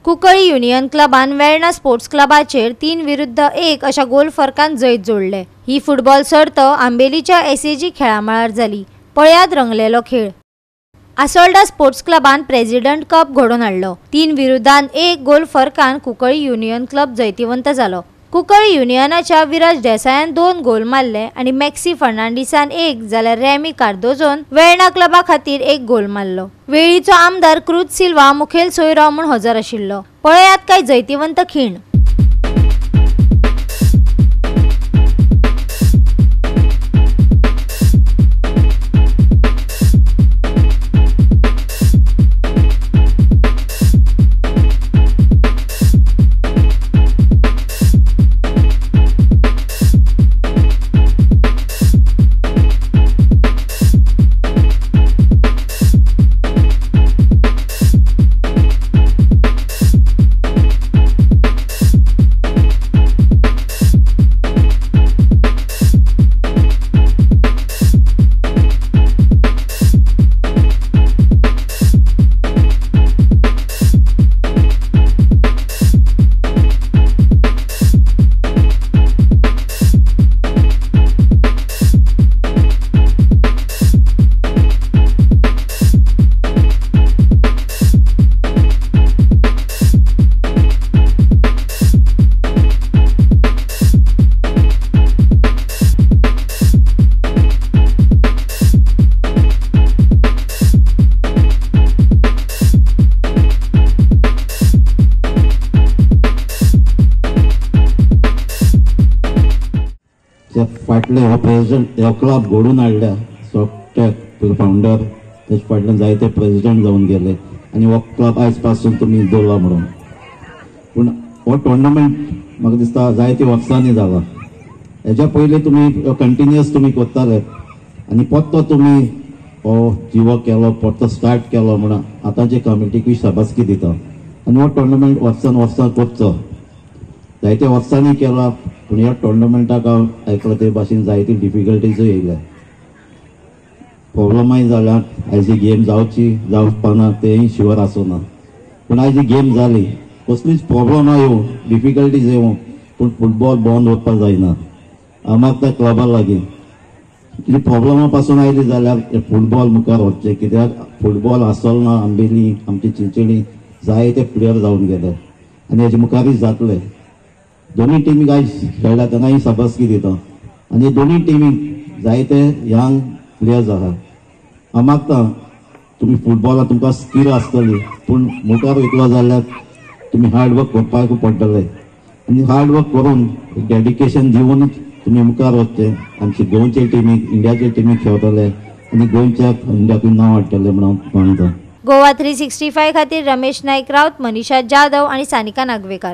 Cuncolim union क्लबान Verna sports क्लबाचेर 3-1 अशा गोल फरकान जैत जोडले। ही फुटबॉल सर्त आंबेलीच्या एसएजी खेळामळार जाली। पळयात रंगलेलो खेळ। आसोल्डा स्पोर्ट्स क्लबान प्रेसिडेंट कप घडोवन हाडलो। 3-1 गोल फरकान कुंकळ्ळी युनियन क्लब जैतिवंत जालो। कुंकळ्ळी युनियनाच्या विराज देसायान 2 गोल मारले आणि मॅक्सी फर्नांडिसान 1 जाल्यार रेमी कार्दोजोन वेर्णा क्लबा खातीर 1 गोल मारलो। वेळीचो आमदार क्रुज सिल्वा मुखेल सोयरो म्हूण हजर आशिल्लो। पळयात काय जैतिवंत खीण। फाटले हो प्रेसिडेंट ह्या क्लब घडोवन हाडल्या सॉफ्टटॅक फाउंडर तेज फाटल्यान जायते प्रेसिडेंट जावन गेले आनी हो क्लब आयज पासून तुमी दवरला म्हणून। पूण हो टोर्नामेंट म्हाका दिसता जायते वर्सांनी जाला। हेच्या पयलीं तुमी कंटिन्युअस तुमी करताले आनी परतो तुमी हो जिवो केलो परतो स्टार्ट केलो म्हणून आतांचे कमिटीक शाबासकी दिता आनी हो टोर्नामेंट वर्सान करचो। जायते वर्सांनी केला पूण ह्या टोर्नामेंटाक हांव आयकलां ते भाशेन जायती डिफिकल्टीजूय येयल्या, प्रॉब्लमाय जाल्यात। आयज ही गेम जावपाना तेंय शुअर आसना, पूण आयज ही गेम जाली कसलीच प्रॉब्लम येवं डिफिकल्टीज येवं पूण फुटबॉल बंद वचपाक जायना। आमाक त्या क्लबा लागीं कितें प्रॉब्लमा पासून आयली जाल्यार फुटबॉल मुखार वचचें, कित्याक फुटबॉल आसोलना आंबेली आमची चिंचणी जायते प्लेयर जावन गेले आनी हेजे मुखारय जातले। दोन्ही टिमीक आयज खेळ्ळा तेन्नाय शाबासकी दिता आनी दोन्ही टिमीक जायते यंग प्लेयर्स आहात। हांव मागता तुमी फुटबॉलाक तुमकां स्कील आसतली पूण मुखार वयतलो जाल्यार तुमी हार्ड वर्क करपाक पडटले आनी हार्ड वर्क करून डेडिकेशन दिवनूच तुमी मुखार वचचे। आमचे गोंयचे टिमीक इंडियाचे टिमीक खेळटले आनी गोंयच्या इंडियाक नांव हाडटले म्हणून मानता। गोवा 365 खातीर रमेश नाईक राउत, मनीषा जाधव आणि सानिका नागवेकर।